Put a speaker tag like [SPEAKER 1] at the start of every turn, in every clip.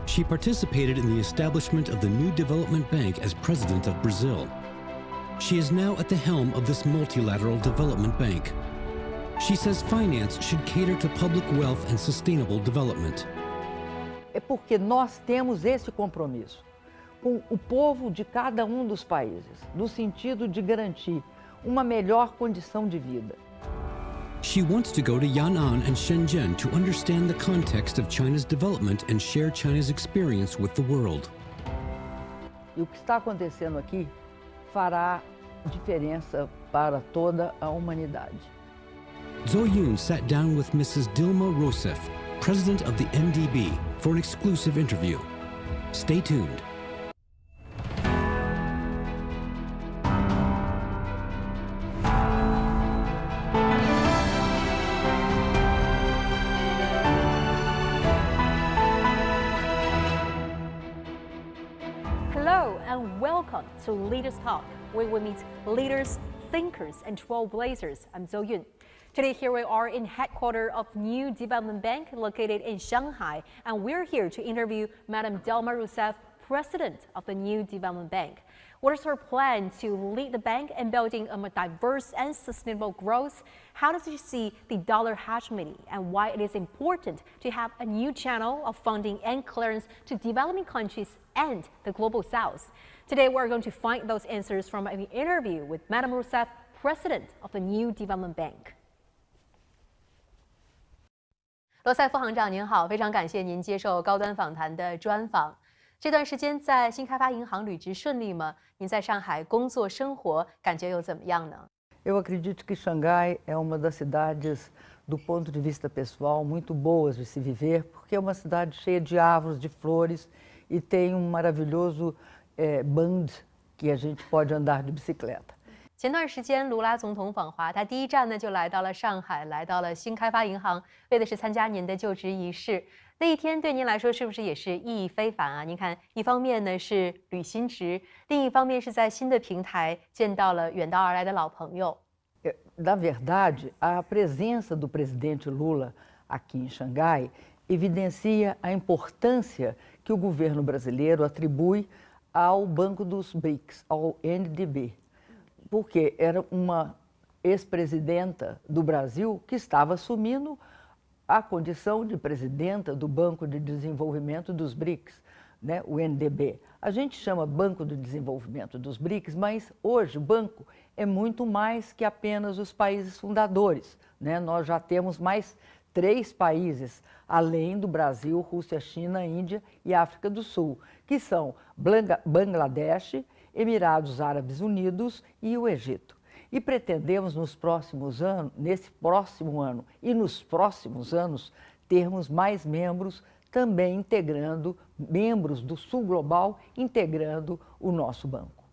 [SPEAKER 1] She participated in the establishment of the New Development Bank as president of Brazil. She is now at the helm of this multilateral development bank. She says finance should cater to public wealth and sustainable development.
[SPEAKER 2] É porque nós temos esse compromisso com o povo de cada um dos países, no sentido de garantir uma melhor condição de vida.
[SPEAKER 1] She wants to go to Yan'an and Shenzhen to understand the context of China's development and share China's experience with the world.
[SPEAKER 2] E o que está acontecendo aqui fará diferença para toda a humanidade.
[SPEAKER 1] Zhou Yun sat down with Mrs. Dilma Rousseff, president of the NDB, for an exclusive interview. Stay tuned.
[SPEAKER 3] Hello and welcome to Leaders Talk, where we meet leaders, thinkers, and trailblazers. I'm Zhou Yun. Today, here we are in headquarters of New Development Bank located in Shanghai, and we're here to interview Madame Dilma Rousseff, President of the New Development Bank. What is her plan to lead the bank in building a more diverse and sustainable growth? How does she see the dollar hegemony and why it is important to have a new channel of funding and clearance to developing countries and the global south? Today, we're going to find those answers from an interview with Madame Rousseff, President of the New Development Bank. 罗塞夫行长您好，非常感谢您接受高端访谈的专访。这段时间在新开发银行履职顺利吗？您在上海工作生活感觉又怎么样呢？
[SPEAKER 2] Eu acredito que Xangai é uma das cidades, do ponto de vista pessoal, muito boas de se viver, porque é uma cidade cheia de árvores, de flores e tem um maravilhoso band que a gente pode andar de bicicleta.
[SPEAKER 3] 前段时间，卢拉总统访华，他第一站呢就来到了上海，来到了新开发银行，为的是参加您的就职仪式。那一天对您来说是不是也是意义非凡啊？您看，一方面呢是履新职，另一方面是在新的平台见到了远道而来的老朋友。
[SPEAKER 2] Na verdade, a presença do presidente Lula aqui em Xangai evidencia a importância que o governo brasileiro atribui ao Banco dos BRICS, ao NDB. Porque era uma ex-presidenta do Brasil que estava assumindo a condição de presidenta do Banco de Desenvolvimento dos BRICS, né, o NDB. A gente chama Banco de Desenvolvimento dos BRICS, mas hoje o banco é muito mais que apenas os países fundadores, né? Nós já temos mais 3 países, além do Brasil, Rússia, China, Índia e África do Sul, que são Bangladesh, Emirados Árabes Unidos e o Egito. E pretendemos nesse próximo ano e nos próximos anos, termos mais membros também integrando, membros do Sul Global integrando o nosso banco.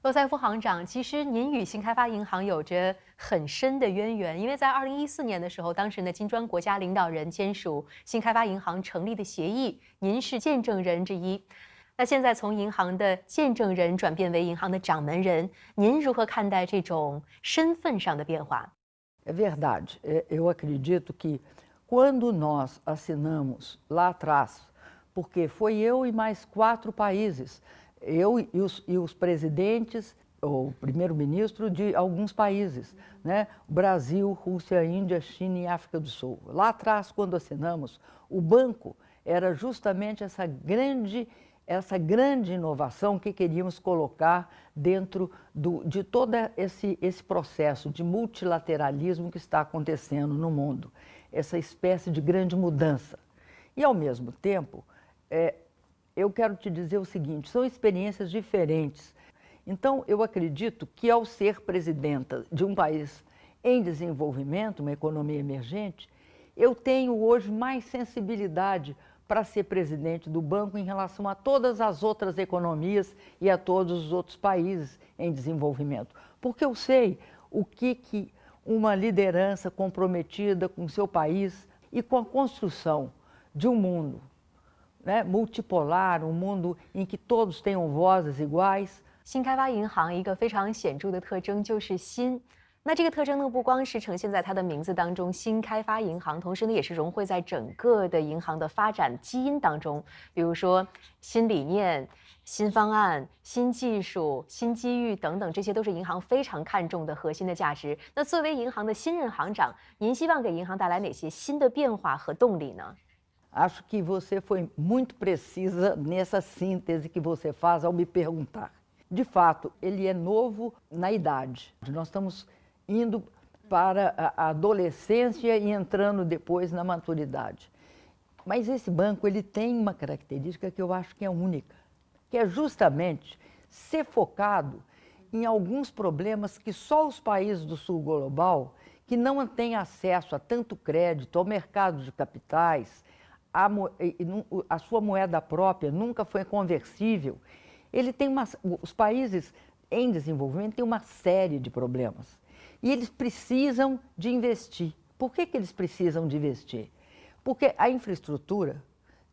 [SPEAKER 3] 罗塞夫行长，其实您与新开发银行有着很深的渊源，因为在2014年的时候，当时呢金砖国家领导人签署新开发银行成立的协议，您是见证人之一。那现在从银行的见证人转变为银行的掌门人，您如何看待这种身份上的变化？
[SPEAKER 2] É verdade. Eu acredito que quando nós assinamos lá atrás, porque foi eu e mais 4 países, eu e os presidentes, ou primeiro-ministro de alguns países, né? Brasil, Rússia, Índia, China e África do Sul. Lá atrás, quando assinamos, o banco era justamente essa grande inovação que queríamos colocar dentro de todo esse processo de multilateralismo que está acontecendo no mundo, essa espécie de grande mudança. E, ao mesmo tempo, eu quero te dizer o seguinte, são experiências diferentes. Então, eu acredito que ao ser presidenta de um país em desenvolvimento, uma economia emergente, eu tenho hoje mais sensibilidade para ser presidente do banco em relação a todas as outras economias e a todos os outros países em desenvolvimento. Porque eu sei o que uma liderança comprometida com o seu país e com a construção de um mundo, né, multipolar, um mundo em que todos tenham vozes iguais.
[SPEAKER 3] 新开发银行一个非常显著的特征就是新。
[SPEAKER 4] 那这个特征呢，不光是呈现在它的名字当中，新开发银行，同时呢，也是融汇在整个的银行的发展基因当中。比如说新理念、新方案、新技术、新机遇等等，这些都是银行非常看重的核心的价值。那作为银行的新任行长，您希望给银行带来哪些新的变化和动力呢？
[SPEAKER 2] Acho que você foi muito precisa nessa síntese que você faz ao me perguntar. De fato, ele é novo na idade. Nós estamos indo para a adolescência e entrando depois na maturidade. Mas esse banco ele tem uma característica que eu acho que é única, que é justamente ser focado em alguns problemas que só os países do sul global, que não têm acesso a tanto crédito, ao mercado de capitais, a sua moeda própria nunca foi conversível. Os países em desenvolvimento têm uma série de problemas e eles precisam de investir. Por que eles precisam de investir? Porque a infraestrutura,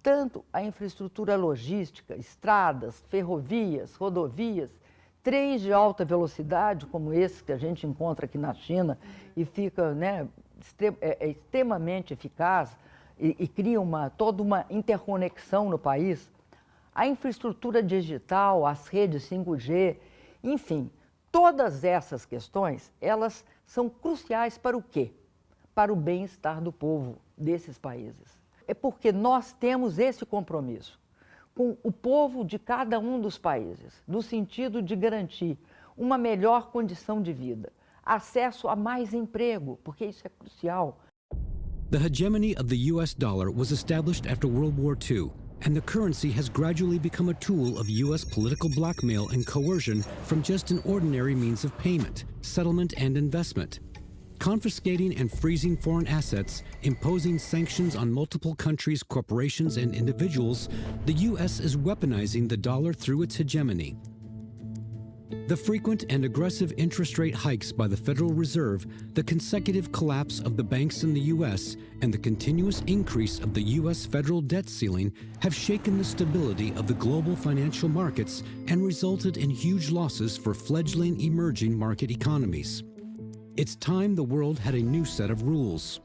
[SPEAKER 2] tanto a infraestrutura logística, estradas, ferrovias, rodovias, trens de alta velocidade, como esse que a gente encontra aqui na China e fica, né, extremamente eficaz e cria toda uma interconexão no país, a infraestrutura digital, as redes 5G, enfim, todas essas questões, elas são cruciais para o quê? Para o bem-estar do povo desses países. É porque nós temos esse compromisso com o povo de cada um dos países, no sentido de garantir uma melhor condição de vida, acesso a mais emprego, porque isso é crucial.
[SPEAKER 1] The hegemony of the US dollar was established after World War II, and the currency has gradually become a tool of US political blackmail and coercion from just an ordinary means of payment, settlement, and investment. Confiscating and freezing foreign assets, imposing sanctions on multiple countries, corporations, and individuals, the US is weaponizing the dollar through its hegemony. The frequent and aggressive interest rate hikes by the Federal Reserve, the consecutive collapse of the banks in the U.S., and the continuous increase of the U.S. federal debt ceiling have shaken the stability of the global financial markets and resulted in huge losses for fledgling emerging market economies. It's time the world had a new set of rules.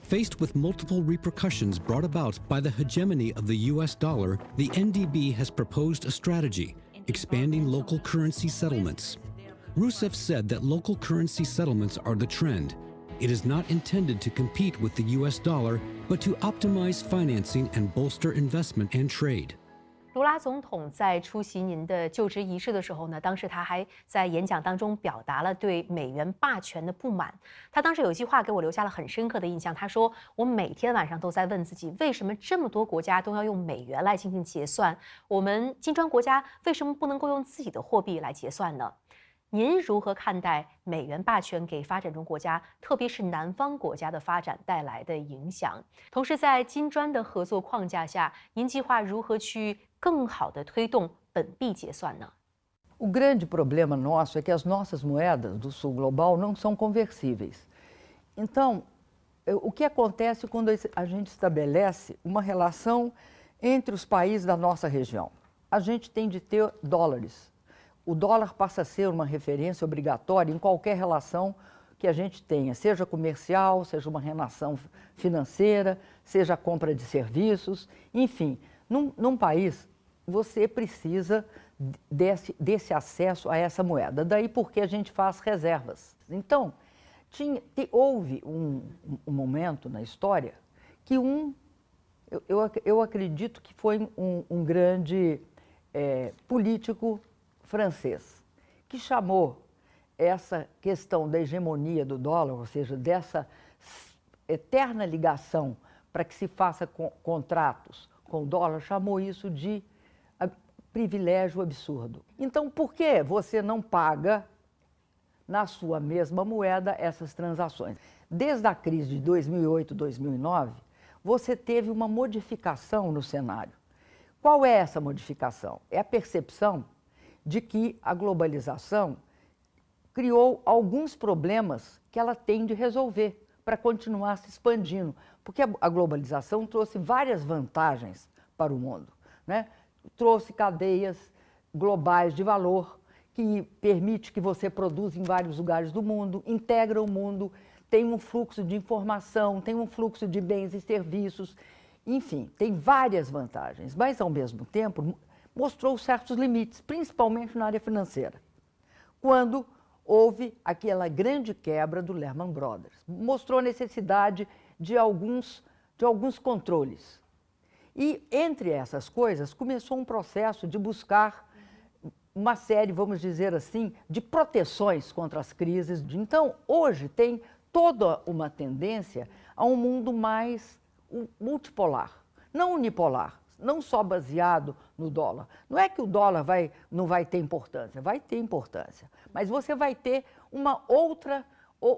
[SPEAKER 1] Faced with multiple repercussions brought about by the hegemony of the U.S. dollar, the NDB has proposed a strategy, expanding local currency settlements. Rousseff said that local currency settlements are the trend. It is not intended to compete with the US dollar, but to optimize financing and bolster investment and trade.
[SPEAKER 4] 卢拉总统在出席您的就职仪式的时候呢，当时他还在演讲当中表达了对美元霸权的不满。他当时有一句话给我留下了很深刻的印象，他说：“我每天晚上都在问自己，为什么这么多国家都要用美元来进行结算？我们金砖国家为什么不能够用自己的货币来结算呢？”您如何看待美元霸权给发展中国家，特别是南方国家的发展带来的影响？同时，在金砖的合作框架下，您计划如何去更好地推动本币结算呢？
[SPEAKER 2] O grande problema nosso é que as nossas moedas do sul global não são conversíveis. Então, o que acontece quando a gente estabelece uma relação entre os países da nossa região? A gente tem de ter dólares. O dólar passa a ser uma referência obrigatória em qualquer relação que a gente tenha, seja comercial, seja uma relação financeira, seja a compra de serviços, enfim. Num país, você precisa desse acesso a essa moeda. Daí porque a gente faz reservas. Então, houve um momento na história que eu acredito que foi um grande político francês, que chamou essa questão da hegemonia do dólar, ou seja, dessa eterna ligação para que se faça contratos com o dólar, chamou isso de privilégio absurdo. Então, por que você não paga na sua mesma moeda essas transações? Desde a crise de 2008, 2009, você teve uma modificação no cenário. Qual é essa modificação? É a percepção de que a globalização criou alguns problemas que ela tem de resolver para continuar se expandindo, porque a globalização trouxe várias vantagens para o mundo, né? Trouxe cadeias globais de valor que permite que você produza em vários lugares do mundo, integra o mundo, tem um fluxo de informação, tem um fluxo de bens e serviços, enfim, tem várias vantagens, mas ao mesmo tempo mostrou certos limites, principalmente na área financeira. Quando houve aquela grande quebra do Lehman Brothers, mostrou a necessidade de alguns controles. E entre essas coisas começou um processo de buscar uma série, vamos dizer assim, de proteções contra as crises. Então, hoje tem toda uma tendência a um mundo mais multipolar, não unipolar, não só baseado no dólar. Não é que o dólar não vai ter importância, vai ter importância, mas você vai ter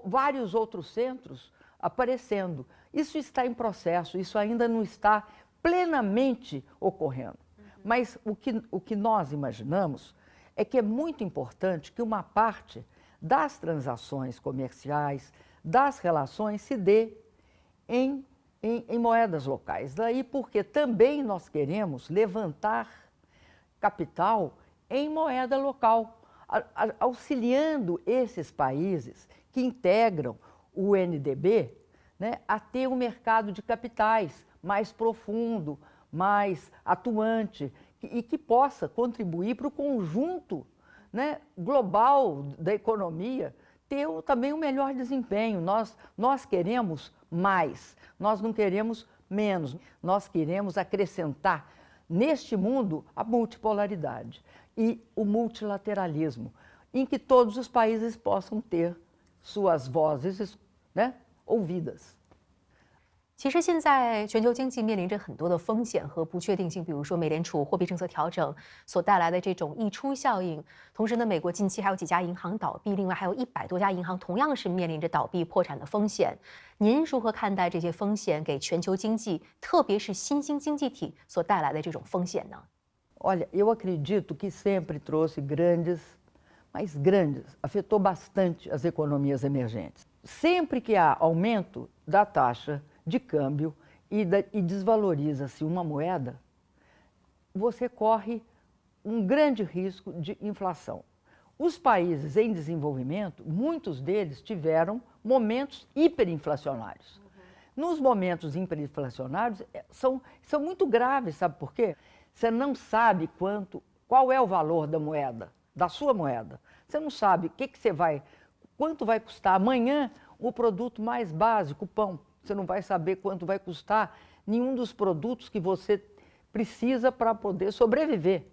[SPEAKER 2] vários outros centros aparecendo. Isso está em processo, isso ainda não está plenamente ocorrendo. Mas o que nós imaginamos é que é muito importante que uma parte das transações comerciais, das relações, se dê em moedas locais. Daí porque também nós queremos levantar capital em moeda local, auxiliando esses países que integram o NDB, né, a ter um mercado de capitais mais profundo, mais atuante e que possa contribuir para o conjunto, né, global da economia ter também um melhor desempenho. Nós queremos mais, nós não queremos menos, nós queremos acrescentar neste mundo a multipolaridade e o multilateralismo, em que todos os países possam ter suas vozes, né, ouvidas.
[SPEAKER 4] 其实现在全球经济面临着很多的风险和不确定性，比如说美联储货币政策调整所带来的这种溢出效应。同时呢，美国近期还有几家银行倒闭，另外还有100多家银行同样是面临着倒闭破产的风险。您如何看待这些风险给全球经济，特别是新兴经济体所带来的这种风险呢？
[SPEAKER 2] Olha, eu acredito que sempre trouxe mais grandes, afetou bastante as economias emergentes. Sempre que há aumento da taxa de câmbio e desvaloriza-se uma moeda, você corre um grande risco de inflação. Os países em desenvolvimento, muitos deles tiveram momentos hiperinflacionários. Nos momentos hiperinflacionários são muito graves, sabe por quê? Você não sabe qual é o valor da moeda, da sua moeda. Você não sabe quanto vai custar amanhã o produto mais básico, o pão. Você não vai saber quanto vai custar nenhum dos produtos que você precisa para poder sobreviver.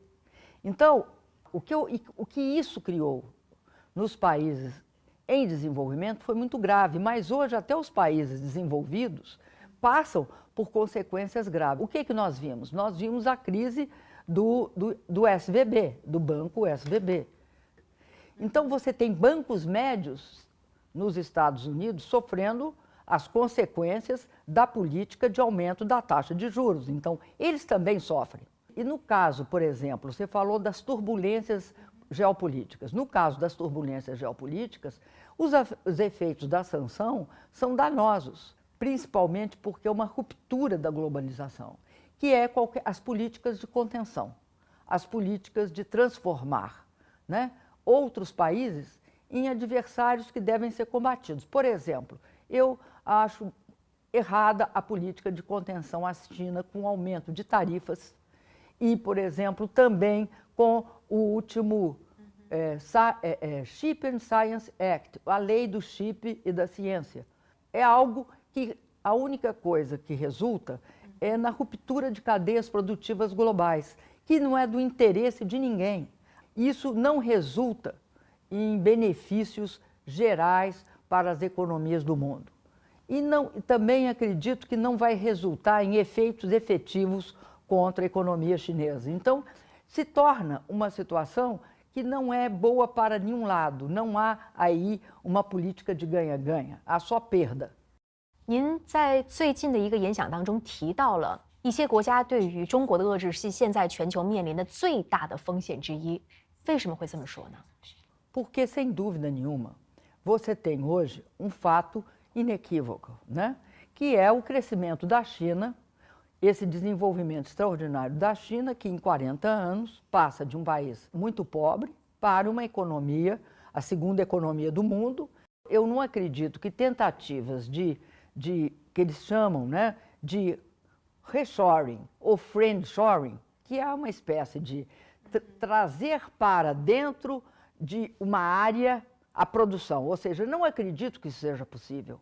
[SPEAKER 2] Então, o que isso criou nos países em desenvolvimento foi muito grave, mas hoje até os países desenvolvidos passam por consequências graves. O que nós vimos? Nós vimos a crise do SVB, do banco SVB. Então, você tem bancos médios nos Estados Unidos sofrendo as consequências da política de aumento da taxa de juros. Então, eles também sofrem. E no caso, por exemplo, você falou das turbulências geopolíticas. No caso das turbulências geopolíticas, os efeitos da sanção são danosos, principalmente porque é uma ruptura da globalização, que é as políticas de contenção, as políticas de transformar, né, outros países em adversários que devem ser combatidos. Por exemplo, eu acho errada a política de contenção à China com o aumento de tarifas e, por exemplo, também com o último Chip and Science Act, a lei do chip e da ciência. É algo que a única coisa que resulta é na ruptura de cadeias produtivas globais, que não é do interesse de ninguém. Isso não resulta em benefícios gerais para as economias do mundo. E também acredito que não vai resultar em efeitos efetivos contra a economia chinesa. Então, se torna uma situação que não é boa para nenhum lado. Não há aí uma política de ganha-ganha, há só perda.
[SPEAKER 4] 您在最近的一个演讲当中提到了一些国家对于中国的遏制是现在全球面临的最大的风险之一。为什么会这么说呢？
[SPEAKER 2] Porque, sem dúvida nenhuma, você tem hoje um fato inequívoco, né? Que é o crescimento da China, esse desenvolvimento extraordinário da China, que em 40 anos passa de um país muito pobre, para uma economia, a segunda economia do mundo. Eu não acredito que tentativas que eles chamam, né, de reshoring ou friendshoring, que é uma espécie de trazer para dentro de uma área a produção. Ou seja, não acredito que isso seja possível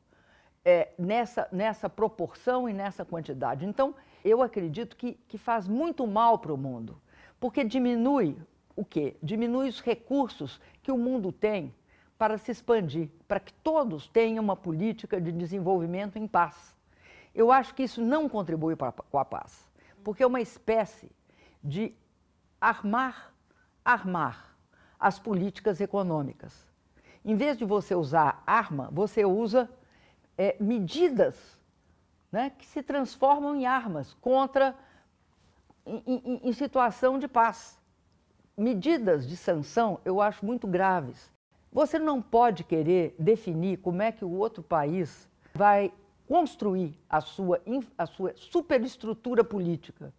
[SPEAKER 2] nessa proporção e nessa quantidade. Então, eu acredito que faz muito mal para o mundo, porque diminui o quê? Diminui os recursos que o mundo tem para se expandir, para que todos tenham uma política de desenvolvimento em paz. Eu acho que isso não contribui com a paz, porque é uma espécie de armar as políticas econômicas. Em vez de você usar arma, você usa medidas, né, que se transformam em armas em situação de paz. Medidas de sanção eu acho muito graves. Você não pode querer definir como é que o outro país vai construir a sua superestrutura política,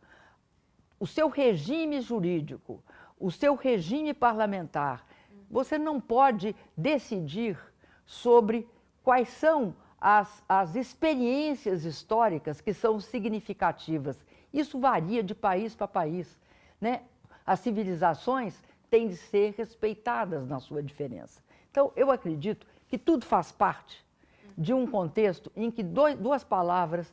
[SPEAKER 2] o seu regime jurídico, o seu regime parlamentar. Você não pode decidir sobre quais são as experiências históricas que são significativas. Isso varia de país para país, né? As civilizações têm de ser respeitadas na sua diferença. Então, eu acredito que tudo faz parte de um contexto em que duas palavras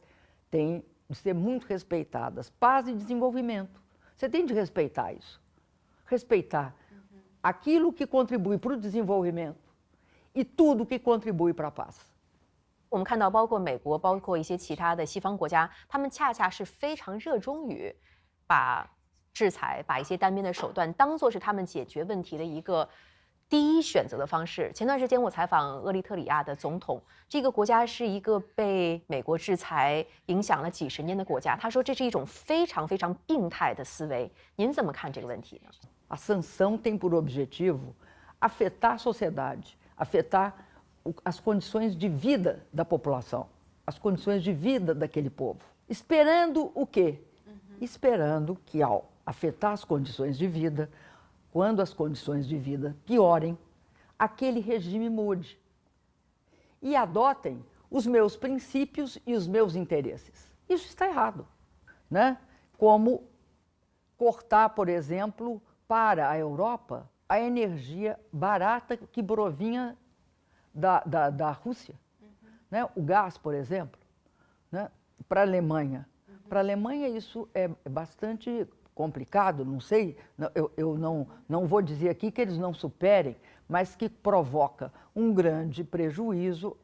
[SPEAKER 2] têm de ser muito respeitadas: paz e desenvolvimento. Você tem de respeitar isso. Respeitar aquilo que contribui para o desenvolvimento e tudo que contribui para a paz.
[SPEAKER 4] 我们看到，包括美国，包括一些其他的西方国家，他们恰恰是非常热衷于把制裁、把一些单边的手段当作是他们解决问题的一个第一选择的方式。前段时间我采访厄立特里亚的总统，这个国家是一个被美国制裁影响了几十年的国家，他说这是一种非常非常病态的思维。您怎么看这个问题呢？
[SPEAKER 2] A sanção tem por objetivo afetar a sociedade, afetar as condições de vida da população, as condições de vida daquele povo. Esperando o quê? Esperando que, ao afetar as condições de vida, quando as condições de vida piorem, aquele regime mude e adotem os meus princípios e os meus interesses. Isso está errado, né? Como cortar, por exemplo, para a Europa a energia barata que provinha da Rússia, né? O gás, por exemplo, né? Para a Alemanha. Para a Alemanha isso é bastante complicado, não sei, eu não vou dizer aqui que eles não superem, mas que provoca um grande prejuízo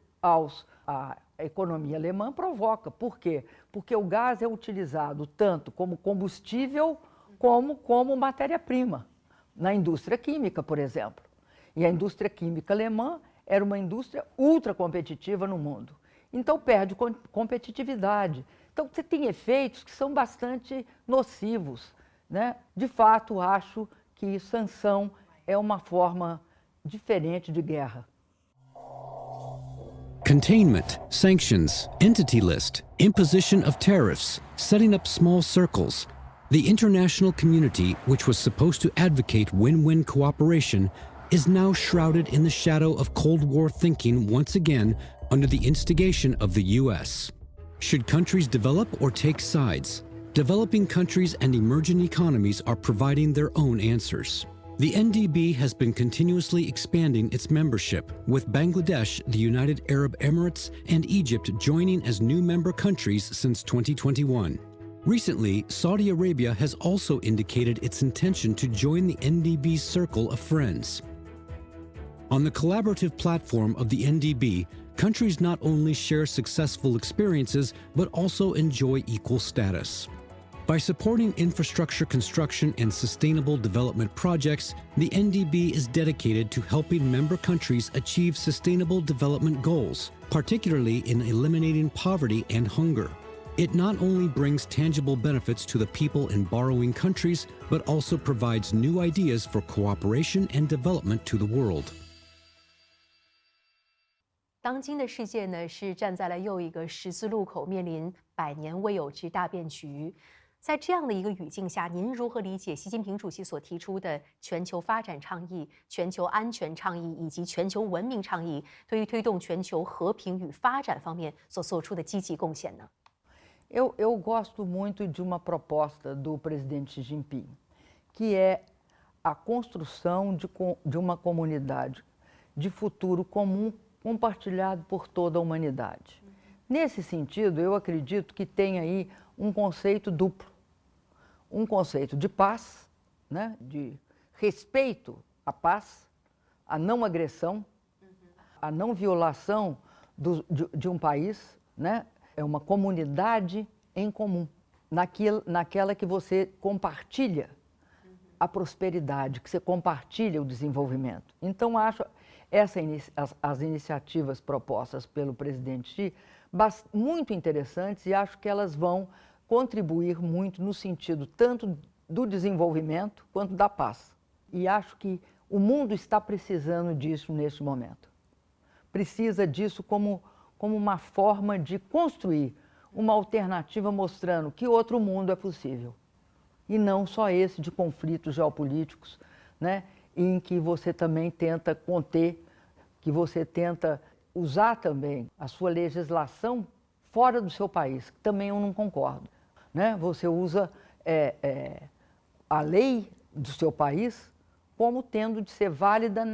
[SPEAKER 2] à economia alemã, provoca. Por quê? Porque o gás é utilizado tanto como combustível como matéria-prima, na indústria química, por exemplo. E a indústria química alemã era uma indústria ultra competitiva no mundo. Então perde competitividade. Então você tem efeitos que são bastante nocivos, né? De fato, acho que sanção é uma forma diferente de guerra.
[SPEAKER 1] Containment, sanctions, entity list, imposition of tariffs, setting up small circles. The international community, which was supposed to advocate win-win cooperation, is now shrouded in the shadow of Cold War thinking once again under the instigation of the U.S. Should countries develop or take sides? Developing countries and emerging economies are providing their own answers. The NDB has been continuously expanding its membership, with Bangladesh, the United Arab Emirates, and Egypt joining as new member countries since 2021. Recently, Saudi Arabia has also indicated its intention to join the NDB's circle of friends. On the collaborative platform of the NDB, countries not only share successful experiences, but also enjoy equal status. By supporting infrastructure construction and sustainable development projects, the NDB is dedicated to helping member countries achieve sustainable development goals, particularly in eliminating poverty and hunger. It not only brings tangible benefits to the people in borrowing countries, but also provides new ideas for cooperation and development to the world.
[SPEAKER 4] 当今的世界呢，是站在了又一个十字路口，面临100年未有之大变局。在这样的一个语境下，您如何理解习近平主席所提出的全球发展倡议、全球安全倡议以及全球文明倡议对于推动全球和平与发展方面所做出的积极贡献呢？
[SPEAKER 2] Eu gosto muito de uma proposta do presidente Xi Jinping, que é a construção de uma comunidade de futuro comum compartilhado por toda a humanidade. Nesse sentido, eu acredito que tem aí um conceito duplo. Um conceito de paz, né, de respeito à paz, à não agressão, à não violação de um país, né? É uma comunidade em comum, naquela que você compartilha a prosperidade, que você compartilha o desenvolvimento. Então, acho as iniciativas propostas pelo presidente Xi muito interessantes e acho que elas vão contribuir muito no sentido tanto do desenvolvimento quanto da paz. E acho que o mundo está precisando disso neste momento. Precisa disso como uma forma de construir uma alternativa mostrando que outro mundo é possível. E não só esse de conflitos geopolíticos, né, em que você também tenta conter, que você tenta usar também a sua legislação fora do seu país, que também eu não concordo. Né? Você usa a lei do seu país como tendo de ser válida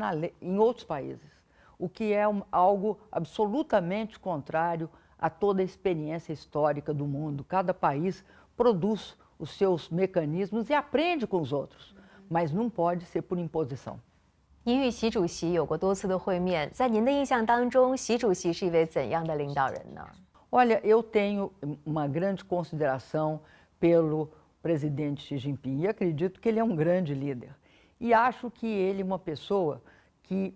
[SPEAKER 2] em outros países, o que é algo absolutamente contrário a toda a experiência histórica do mundo. Cada país produz os seus mecanismos e aprende com os outros, mas não pode ser por imposição.
[SPEAKER 4] 您与习主席有过多次的会面，在您的印象当中，习主席是一位怎样的领导人呢？
[SPEAKER 2] Olha, eu tenho uma grande consideração pelo presidente Xi Jinping e acredito que ele é um grande líder. E acho que ele é uma pessoa que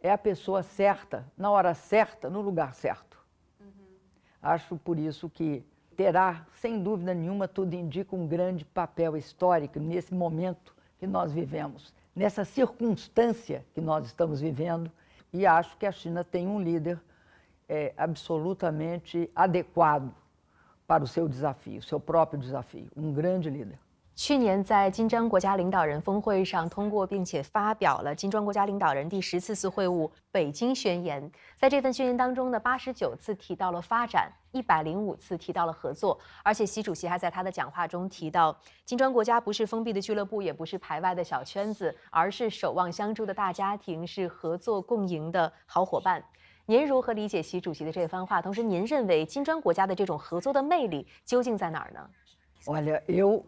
[SPEAKER 2] é a pessoa certa, na hora certa, no lugar certo. Acho por isso que terá, sem dúvida nenhuma, tudo indica um grande papel histórico nesse momento que nós vivemos, nessa circunstância que nós estamos vivendo. E acho que a China tem um líder absolutamente adequado para o seu desafio, seu próprio desafio, um grande líder.
[SPEAKER 4] 去年在金砖国家领导人峰会上通过并且发表了金砖国家领导人第14次会晤北京宣言。在这份宣言当中呢，89次提到了发展，105次提到了合作，而且习主席还在他的讲话中提到，金砖国家不是封闭的俱乐部，也不是排外的小圈子，而是守望相助的大家庭，是合作共赢的好伙伴。您如何理解习主席的这番话？同时，您认为金砖国家的这种合作的魅力究竟在哪儿呢？
[SPEAKER 2] Olha, eu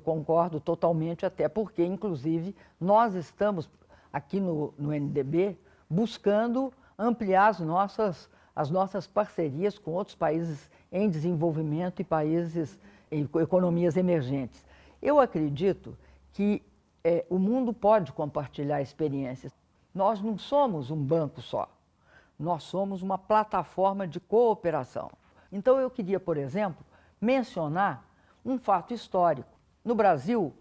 [SPEAKER 2] concordo totalmente, até porque, inclusive, nós estamos aqui no NDB buscando ampliar as nossas parcerias com outros países em desenvolvimento e países em economias emergentes. Eu acredito que o mundo pode compartilhar experiências. Nós não somos um banco só, nós somos uma plataforma de cooperação. Então, eu queria, por exemplo, mencionar um fato histórico. No Brasil,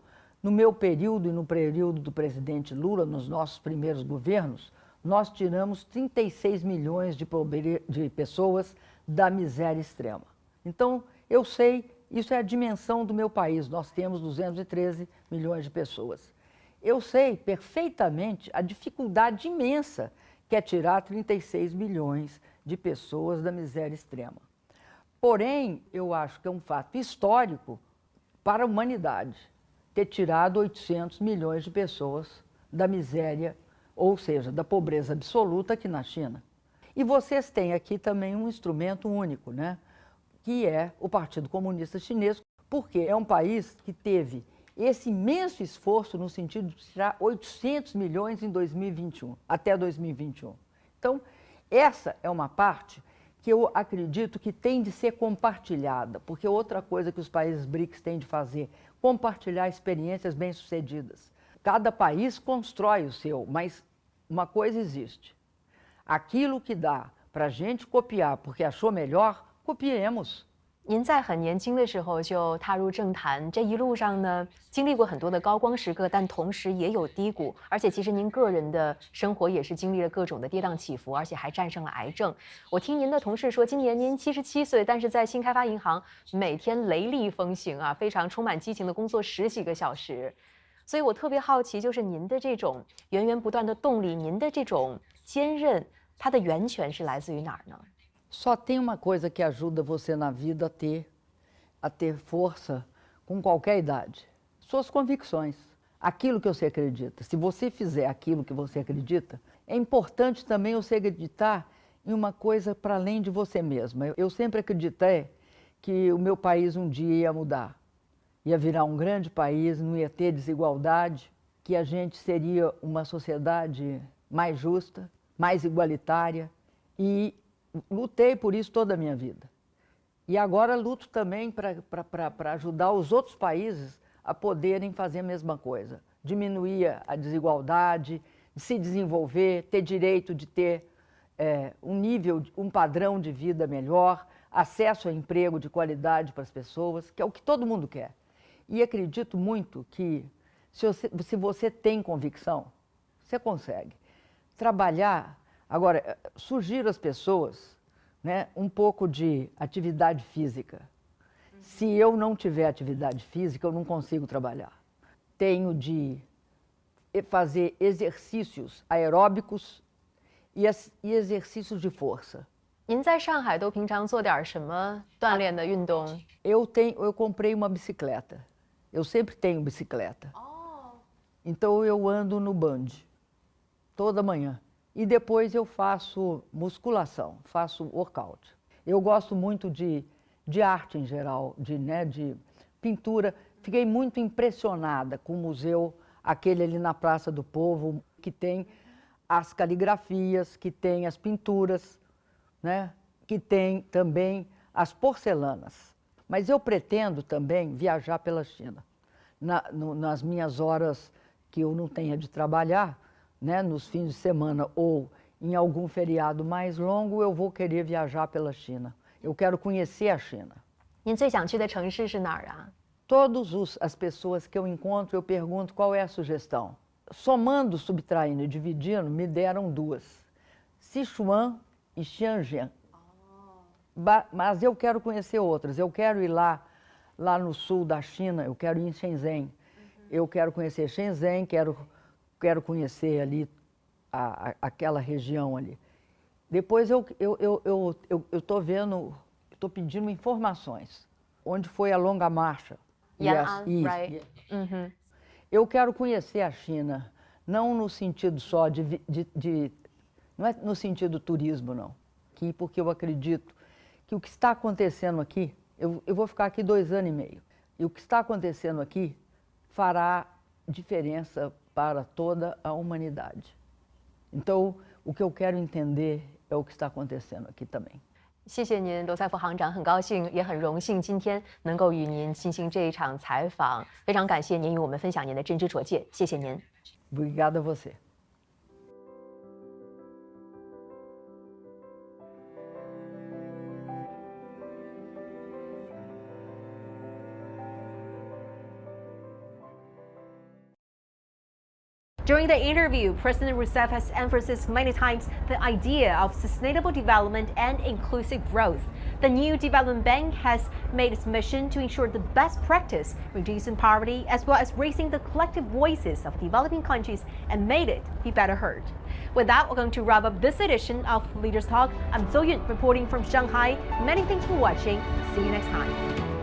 [SPEAKER 2] no meu período e no período do presidente Lula, nos nossos primeiros governos, nós tiramos 36 milhões de pessoas da miséria extrema. Então, eu sei, isso é a dimensão do meu país, nós temos 213 milhões de pessoas. Eu sei perfeitamente a dificuldade imensa que é tirar 36 milhões de pessoas da miséria extrema. Porém, eu acho que é um fato histórico para a humanidade ter tirado 800 milhões de pessoas da miséria, ou seja, da pobreza absoluta aqui na China. E vocês têm aqui também um instrumento único, né? Que é o Partido Comunista Chinês, porque é um país que teve esse imenso esforço no sentido de tirar 800 milhões em 2021, até 2021. Então, essa é uma parte que eu acredito que tem de ser compartilhada, porque outra coisa que os países BRICS têm de fazer, compartilhar experiências bem-sucedidas. Cada país constrói o seu, mas uma coisa existe. Aquilo que dá para a gente copiar porque achou melhor, copiemos.
[SPEAKER 4] 您在很年轻的时候就踏入政坛，这一路上呢，经历过很多的高光时刻，但同时也有低谷。而且其实您个人的生活也是经历了各种的跌宕起伏，而且还战胜了癌症。我听您的同事说，今年您77岁，但是在新开发银行每天雷厉风行啊，非常充满激情的工作10几个小时。所以我特别好奇，就是您的这种源源不断的动力，您的这种坚韧，它的源泉是来自于哪儿呢？
[SPEAKER 2] Só tem uma coisa que ajuda você na vida a ter força com qualquer idade: suas convicções, aquilo que você acredita. Se você fizer aquilo que você acredita, é importante também você acreditar em uma coisa para além de você mesma. Eu sempre acreditei que o meu país um dia ia mudar, ia virar um grande país, não ia ter desigualdade, que a gente seria uma sociedade mais justa, mais igualitária, e lutei por isso toda a minha vida. E agora luto também para ajudar os outros países a poderem fazer a mesma coisa. Diminuir a desigualdade, se desenvolver, ter direito de ter um padrão de vida melhor, acesso a emprego de qualidade para as pessoas, que é o que todo mundo quer. E acredito muito que se você tem convicção, você consegue. Trabalhar. Agora, sugiro às pessoas, né, um pouco de atividade física. Se eu não tiver atividade física, eu não consigo trabalhar. Tenho de fazer exercícios aeróbicos e exercícios de força.
[SPEAKER 4] 您在上海都平常做点什么锻炼的运动？
[SPEAKER 2] Eu comprei uma bicicleta. Eu sempre tenho bicicleta. Então eu ando no Band toda manhã. E depois eu faço musculação, faço workout. Eu gosto muito de arte em geral, de pintura. Fiquei muito impressionada com o museu, aquele ali na Praça do Povo, que tem as caligrafias, que tem as pinturas, né? Que tem também as porcelanas. Mas eu pretendo também viajar pela China. Nas minhas horas que eu não tenha de trabalhar, né, nos fins de semana ou em algum feriado mais longo, eu vou querer viajar pela China. Eu quero conhecer a China.
[SPEAKER 4] 您最想去的城市是哪儿啊？
[SPEAKER 2] Todas as pessoas que eu encontro, eu pergunto qual é a sugestão. Somando, subtraindo e dividindo, me deram 2. Sichuan e Shenzhen. Mas eu quero conhecer outras. Eu quero ir lá no sul da China, eu quero ir em Shenzhen. Eu quero conhecer Shenzhen, quero conhecer ali aquela região ali. Depois eu estou vendo, estou pedindo informações. Onde foi a longa marcha?
[SPEAKER 4] Right.
[SPEAKER 2] Eu quero conhecer a China, não no sentido só não é no sentido turismo, não. Porque eu acredito que o que está acontecendo aqui, eu vou ficar aqui 2 anos e meio, e o que está acontecendo aqui fará diferença para toda a humanidade. Então, o que eu quero entender é o que está acontecendo aqui também.
[SPEAKER 4] 谢谢您，罗塞夫行长，很高兴也很荣幸今天能够与您进行这一场采访，非常感谢您与我们分享您的真知灼见，谢谢您。
[SPEAKER 2] Obrigada a você.
[SPEAKER 3] During the interview, President Rousseff has emphasized many times the idea of sustainable development and inclusive growth. The new development bank has made its mission to ensure the best practice, reducing poverty, as well as raising the collective voices of developing countries and made it be better heard. With that, we're going to wrap up this edition of Leaders Talk. I'm Zhou Yun reporting from Shanghai. Many thanks for watching. See you next time.